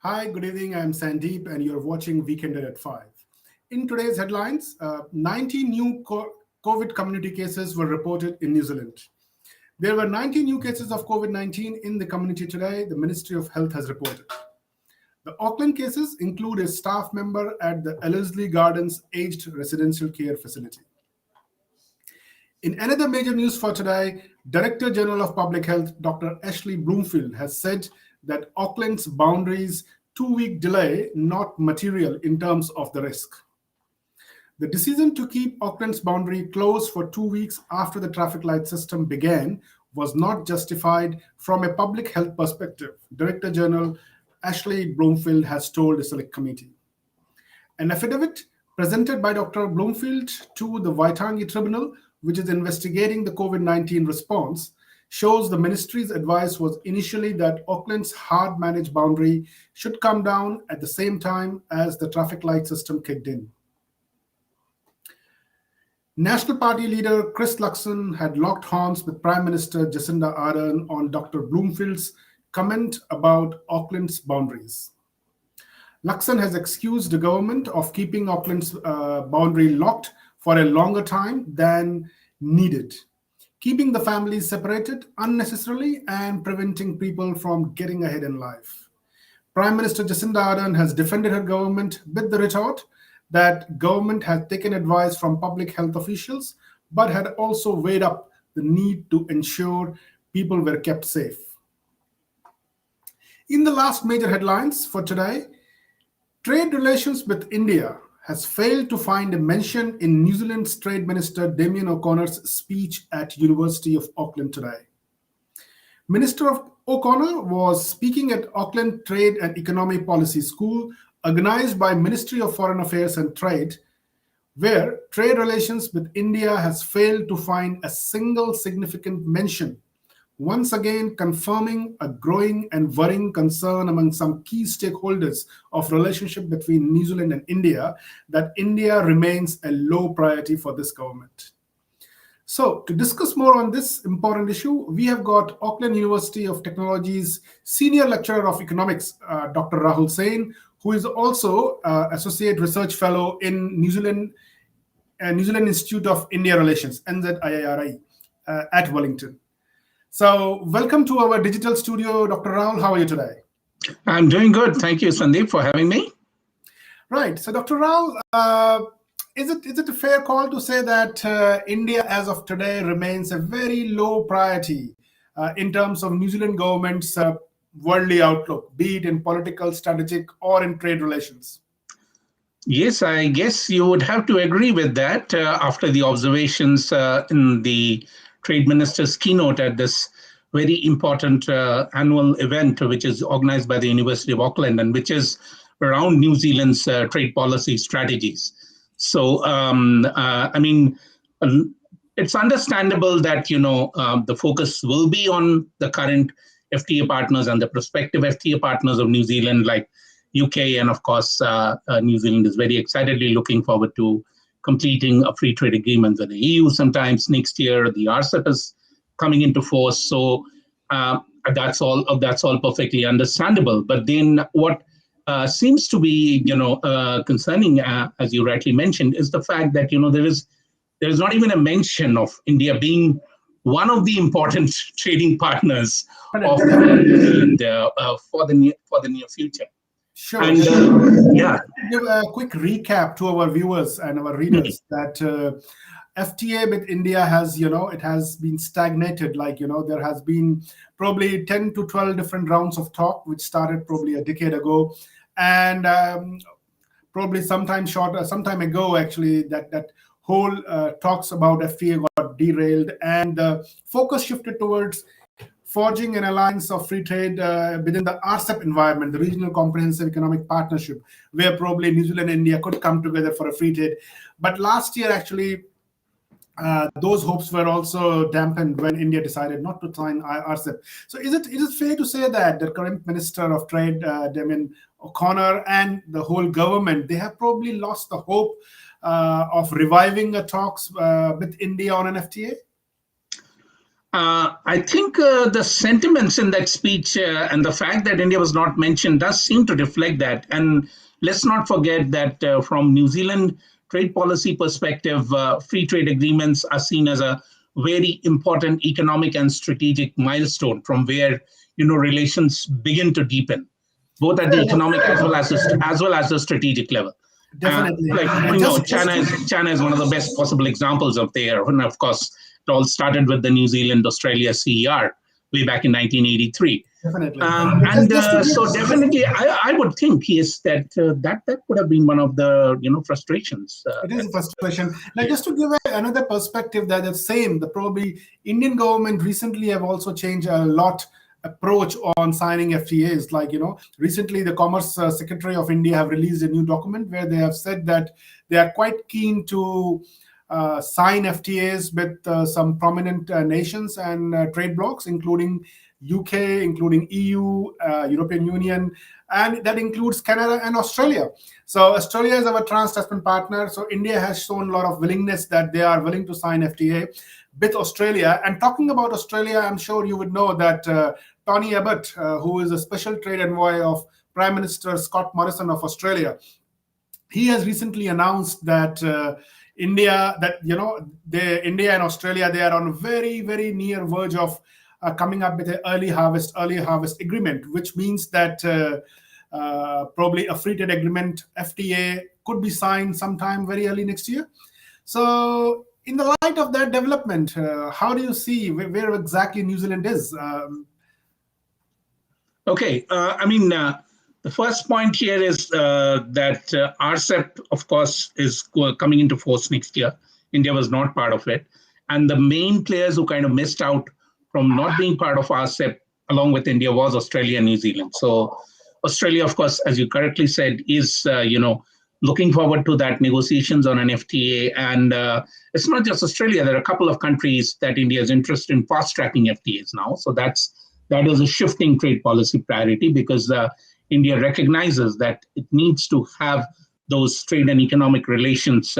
Hi, good evening. I'm Sandeep, and you're watching Weekender at 5. In today's headlines, 90 new COVID community cases were reported in New Zealand. There were 90 new cases of COVID 19 in the community today, the Ministry of Health has reported. The Auckland cases include a staff member at the Ellerslie Gardens Aged Residential Care Facility. In another major news for today, Director General of Public Health, Dr. Ashley Bloomfield, has said that Auckland's boundaries 2-week delay not material in terms of the risk. The decision to keep Auckland's boundary closed for 2 weeks after the traffic light system began was not justified from a public health perspective, Director General Ashley Bloomfield has told the Select Committee. An affidavit presented by Dr. Bloomfield to the Waitangi Tribunal, which is investigating the COVID-19 response, shows the ministry's advice was initially that Auckland's hard-managed boundary should come down at the same time as the traffic light system kicked in. National Party leader Chris Luxon had locked horns with Prime Minister Jacinda Ardern on Dr. Bloomfield's comment about Auckland's boundaries. Luxon has accused the government of keeping Auckland's boundary locked for a longer time than needed, keeping the families separated unnecessarily and preventing people from getting ahead in life. Prime Minister Jacinda Ardern has defended her government with the retort that government had taken advice from public health officials, but had also weighed up the need to ensure people were kept safe. In the last major headlines for today, trade relations with India has failed to find a mention in New Zealand's Trade Minister Damien O'Connor's speech at University of Auckland today. Minister O'Connor was speaking at Auckland Trade and Economy Policy School, organized by Ministry of Foreign Affairs and Trade, where trade relations with India has failed to find a single significant mention, once again confirming a growing and worrying concern among some key stakeholders of relationship between New Zealand and India that India remains a low priority for this government. So to discuss more on this important issue, we have got Auckland University of Technology's Senior Lecturer of Economics, Dr. Rahul Sain, who is also Associate Research Fellow in New Zealand Institute of India Relations, NZIIRI, at Wellington. So welcome to our digital studio, Dr. Rahul. How are you today? I'm doing good. Thank you, Sandeep, for having me. Right. So, Dr. Rahul, is it a fair call to say that India, as of today, remains a very low priority in terms of New Zealand government's worldly outlook, be it in political, strategic, or in trade relations? Yes, I guess you would have to agree with that after the observations in the Trade Minister's keynote at this very important annual event, which is organized by the University of Auckland and which is around New Zealand's trade policy strategies. So, I mean, it's understandable that, the focus will be on the current FTA partners and the prospective FTA partners of New Zealand, like UK, and of course, New Zealand is very excitedly looking forward to completing a free trade agreement with the EU sometimes next year. The RCEP is coming into force, so that's all perfectly understandable. But then what seems to be, concerning, as you rightly mentioned, is the fact that there is not even a mention of India being one of the important trading partners of New Zealand for the near future. Sure. And yeah, give a quick recap to our viewers and our readers that FTA with India has, it has been stagnated. Like, there has been probably 10 to 12 different rounds of talk, which started probably a decade ago. And probably sometime ago, actually, that whole talks about FTA got derailed and the focus shifted towards forging an alliance of free trade within the RCEP environment, the Regional Comprehensive Economic Partnership, where probably New Zealand and India could come together for a free trade. But last year, actually, those hopes were also dampened when India decided not to sign RCEP. So is it fair to say that the current Minister of Trade, Damien O'Connor, and the whole government, they have probably lost the hope of reviving the talks with India on an FTA? I think the sentiments in that speech and the fact that India was not mentioned does seem to reflect that. And let's not forget that from New Zealand trade policy perspective, free trade agreements are seen as a very important economic and strategic milestone from where relations begin to deepen, both at the Fair enough. economic as well as the strategic level. Definitely. Like And just China is one of the best possible examples of there. And of course, it all started with the New Zealand Australia CER way back in 1983. definitely. And Just to so give definitely, I would think yes that could have been one of the frustrations. it is a frustration. Now, just to give another perspective, that the same, the probably Indian government recently have also changed a lot approach on signing FTAs. Like recently the Commerce Secretary of India have released a new document where they have said that they are quite keen to sign FTAs with some prominent nations and trade blocs, including UK, including EU, European Union, and that includes Canada and Australia. So Australia is our Trans-Tasman partner. So India has shown a lot of willingness that they are willing to sign FTA with Australia. And talking about Australia, I'm sure you would know that Tony Abbott, who is a special trade envoy of Prime Minister Scott Morrison of Australia, he has recently announced that India and Australia, they are on a very, very near verge of coming up with an early harvest agreement, which means that probably a free trade agreement FTA could be signed sometime very early next year. So in the light of that development, how do you see where exactly New Zealand is? Okay, the first point here is that RCEP, of course, is coming into force next year. India was not part of it. And the main players who kind of missed out from not being part of RCEP along with India was Australia and New Zealand. So Australia, of course, as you correctly said, is, looking forward to that negotiations on an FTA. And it's not just Australia. There are a couple of countries that India is interested in fast-tracking FTAs now. So that is a shifting trade policy priority because India recognizes that it needs to have those trade and economic relations,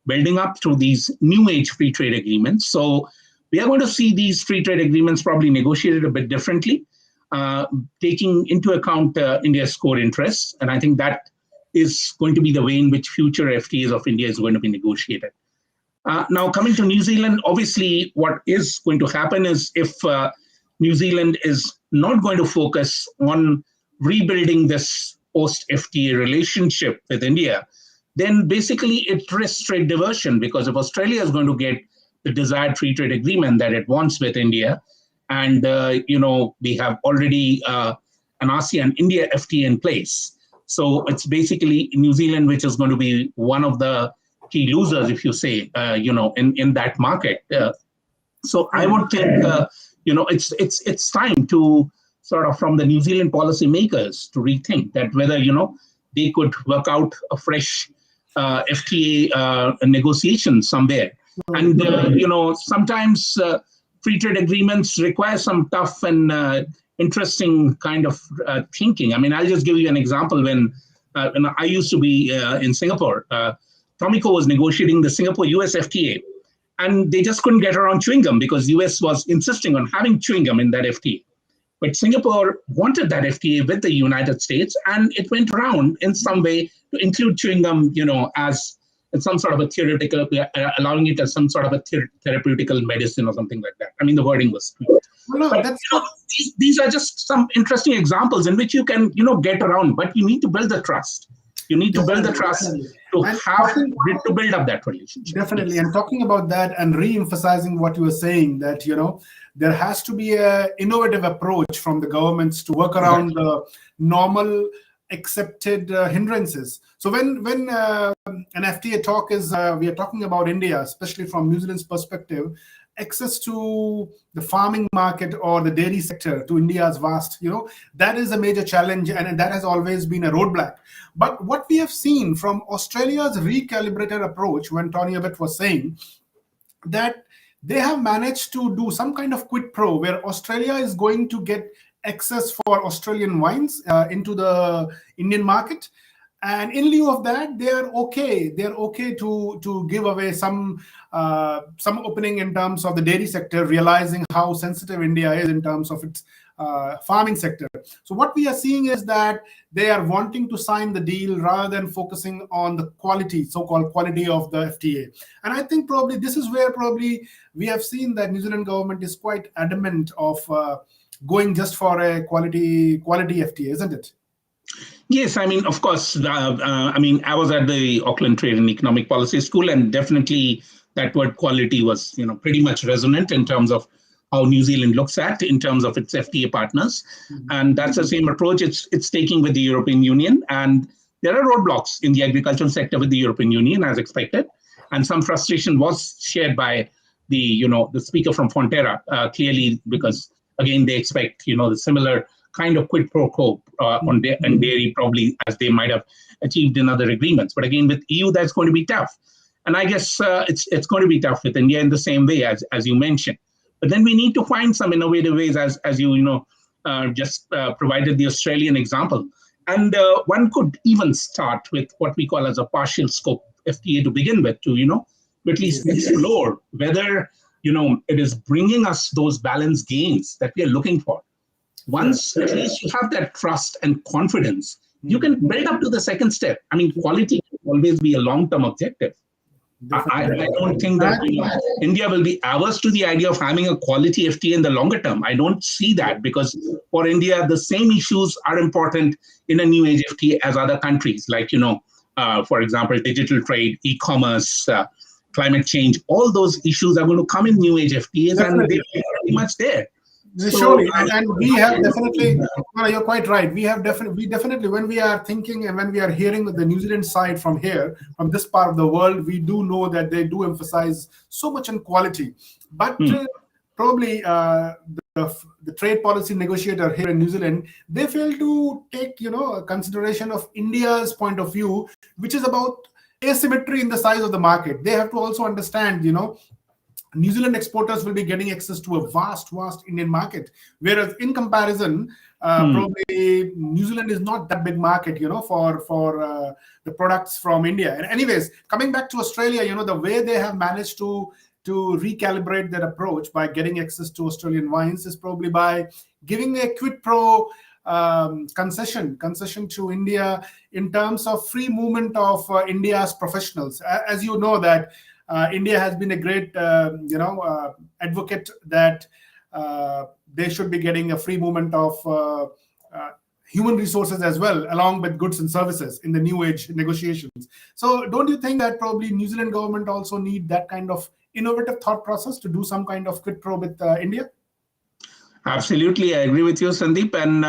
building up through these new age free trade agreements. So we are going to see these free trade agreements probably negotiated a bit differently, taking into account India's core interests. And I think that is going to be the way in which future FTAs of India is going to be negotiated. Now, coming to New Zealand, obviously, what is going to happen is if New Zealand is not going to focus on rebuilding this post-FTA relationship with India, then basically it risks trade diversion because if Australia is going to get the desired free trade agreement that it wants with India, and we have already an ASEAN-India FTA in place. So it's basically New Zealand, which is going to be one of the key losers, if you say, in that market. So I would think, it's time to sort of from the New Zealand policymakers to rethink that whether, they could work out a fresh FTA negotiation somewhere. And, sometimes free trade agreements require some tough and interesting kind of thinking. I mean, I'll just give you an example. When I used to be in Singapore, Tomiko was negotiating the Singapore-US FTA, and they just couldn't get around chewing gum because US was insisting on having chewing gum in that FTA. But Singapore wanted that FTA with the United States, and it went around in some way to include chewing gum, as some sort of a theoretical, allowing it as some sort of a therapeutical medicine or something like that. I mean, the wording was tweaked. No, But these are just some interesting examples in which you can, get around, but you need to build the trust. You need to build the trust to build up that relationship. Definitely. Yes. And talking about that and re-emphasizing what you were saying, that, there has to be an innovative approach from the governments to work around the normal accepted hindrances. So when an FTA talk is, we are talking about India, especially from New Zealand's perspective, access to the farming market or the dairy sector to India's vast, that is a major challenge, and that has always been a roadblock. But what we have seen from Australia's recalibrated approach, when Tony Abbott was saying that they have managed to do some kind of quid pro where Australia is going to get access for Australian wines into the Indian market. And in lieu of that, they're okay to give away some some opening in terms of the dairy sector, realizing how sensitive India is in terms of its farming sector. So what we are seeing is that they are wanting to sign the deal rather than focusing on the quality, so-called quality of the FTA. And I think probably this is where probably we have seen that New Zealand government is quite adamant of going just for a quality FTA, isn't it? Yes, I mean, of course, I was at the Auckland Trade and Economic Policy School, and definitely that word quality was, pretty much resonant in terms of how New Zealand looks at in terms of its FTA partners. Mm-hmm. And that's the same approach it's taking with the European Union. And there are roadblocks in the agricultural sector with the European Union, as expected. And some frustration was shared by the speaker from Fonterra, clearly, because, again, they expect, the similar kind of quid pro quo on dairy, probably as they might have achieved in other agreements. But again, with EU, that's going to be tough. And I guess it's going to be tough with India in the same way as you mentioned. But then we need to find some innovative ways, as you just provided the Australian example. And one could even start with what we call as a partial scope FTA to begin with, to at least explore whether it is bringing us those balance gains that we are looking for. Once at least you have that trust and confidence, you can build up to the second step. I mean, quality will always be a long-term objective. I don't think that India will be averse to the idea of having a quality FTA in the longer term. I don't see that, because for India, the same issues are important in a new age FTA as other countries, like, for example, digital trade, e-commerce, climate change. All those issues are going to come in new age FTAs, and they're pretty much there. Surely, and we have definitely, you're quite right. We definitely, when we are thinking and when we are hearing the New Zealand side from here, from this part of the world, we do know that they do emphasize so much on quality. But probably the trade policy negotiator here in New Zealand, they fail to take, consideration of India's point of view, which is about asymmetry in the size of the market. They have to also understand, New Zealand exporters will be getting access to a vast Indian market, whereas in comparison, probably New Zealand is not that big market, for the products from India. And anyways, coming back to Australia, the way they have managed to recalibrate their approach by getting access to Australian wines is probably by giving a quid pro concession to India in terms of free movement of India's professionals. As you know that. India has been a great, advocate that they should be getting a free movement of human resources as well, along with goods and services in the new age negotiations. So don't you think that probably New Zealand government also need that kind of innovative thought process to do some kind of quid pro with India? Absolutely, I agree with you, Sandeep. And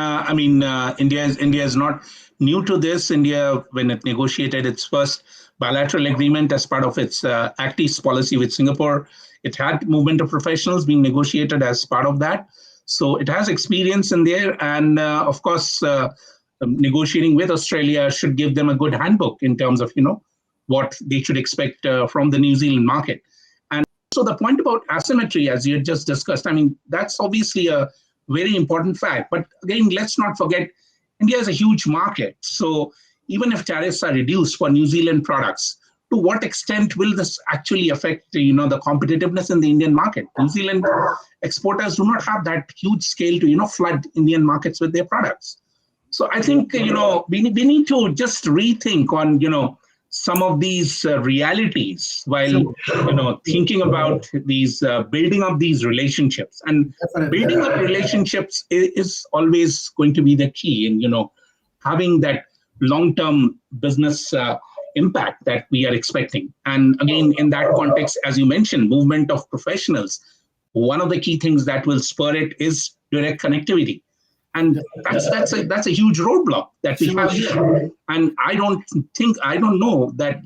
India is not new to this. India, when it negotiated its first bilateral agreement as part of its Act East policy with Singapore, it had movement of professionals being negotiated as part of that. So it has experience in there. And of course, negotiating with Australia should give them a good handbook in terms of, what they should expect from the New Zealand market. And so the point about asymmetry, as you had just discussed, that's obviously a very important fact. But again, let's not forget, India is a huge market. So even if tariffs are reduced for New Zealand products, to what extent will this actually affect, the competitiveness in the Indian market? New Zealand exporters do not have that huge scale to, flood Indian markets with their products. So I think, we need to just rethink on, some of these realities while, thinking about these, building up these relationships. And building up relationships is always going to be the key in, having that long-term business impact that we are expecting. And again, in that context, as you mentioned, movement of professionals, one of the key things that will spur it is direct connectivity. And that's a huge roadblock that we have here. And I don't know that,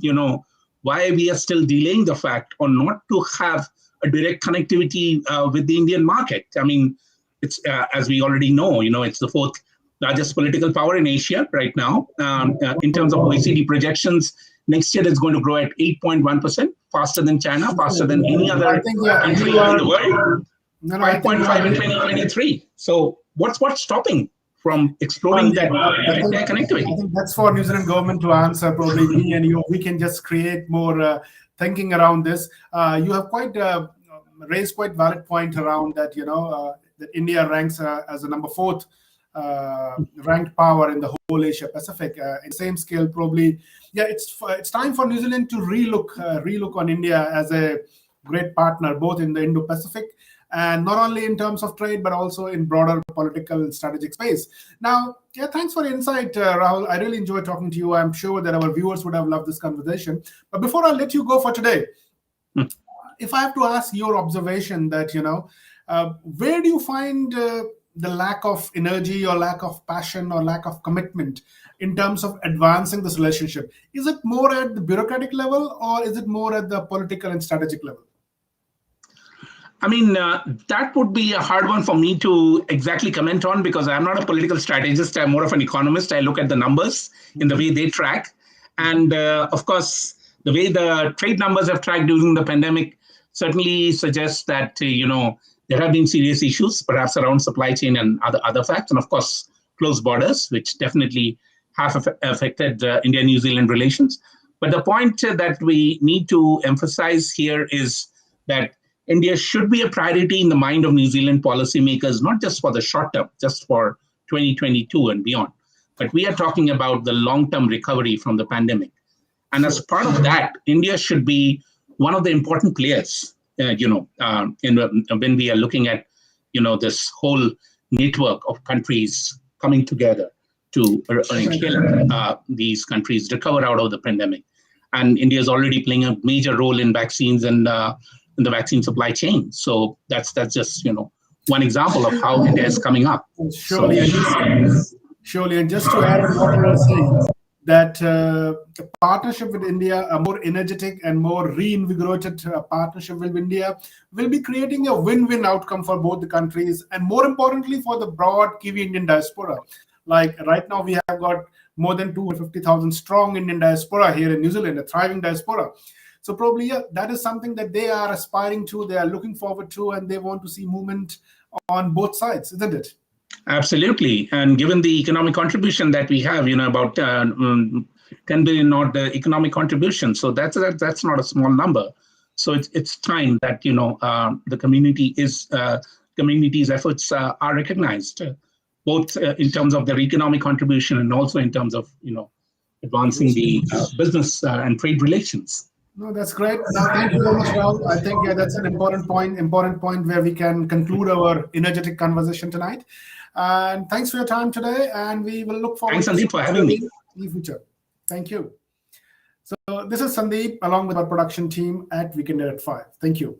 why we are still delaying the fact or not to have a direct connectivity with the Indian market. It's as we already know, it's the fourth largest political power in Asia right now. In terms of OECD projections, next year it's going to grow at 8.1%, faster than China, faster than any other country in the world. 5.5 in 2023. So what's stopping from exploring that connectivity? I think that's for New Zealand government to answer. Probably me and you, we can just create more thinking around this. You have quite raised quite valid point around that. That India ranks as the number fourth ranked power in the whole Asia Pacific. In the same scale, probably, yeah, it's time for New Zealand to relook on India as a great partner, both in the Indo-Pacific and not only in terms of trade, but also in broader political and strategic space. Now, yeah, thanks for the insight, Rahul. I really enjoyed talking to you. I'm sure that our viewers would have loved this conversation. But before I let you go for today, if I have to ask your observation that, where do you find the lack of energy or lack of passion or lack of commitment in terms of advancing this relationship? Is it more at the bureaucratic level, or is it more at the political and strategic level? I mean, that would be a hard one for me to exactly comment on, because I'm not a political strategist. I'm more of an economist. I look at the numbers in the way they track. And of course, the way the trade numbers have tracked during the pandemic certainly suggests that, there have been serious issues, perhaps around supply chain and other facts. And of course, closed borders, which definitely have affected India-New Zealand relations. But the point that we need to emphasize here is that India should be a priority in the mind of New Zealand policymakers, not just for the short term, just for 2022 and beyond. But we are talking about the long-term recovery from the pandemic. And as part of that, India should be one of the important players, when we are looking at, this whole network of countries coming together to help these countries recover out of the pandemic. And India is already playing a major role in vaccines and in the vaccine supply chain. So that's just, one example of how India is coming up. Surely, and just to add on what you were saying, that the partnership with India, a more energetic and more reinvigorated partnership with India, will be creating a win-win outcome for both the countries, and more importantly for the broad Kiwi Indian diaspora. Like right now, we have got more than 250,000 strong Indian diaspora here in New Zealand, a thriving diaspora. So probably, yeah, that is something that they are aspiring to, they are looking forward to, and they want to see movement on both sides, isn't it? Absolutely. And given the economic contribution that we have, about 10 billion odd economic contribution. So that's not a small number. So it's time that, the community's efforts are recognized, both in terms of their economic contribution and also in terms of, advancing the business and trade relations. No, that's great. Now, thank you very much, Rahul. I think that's an important point where we can conclude our energetic conversation tonight. And thanks for your time today. And we will look forward to Sandeep for having me in the future. Thank you. So this is Sandeep along with our production team at Weekend at 5. Thank you.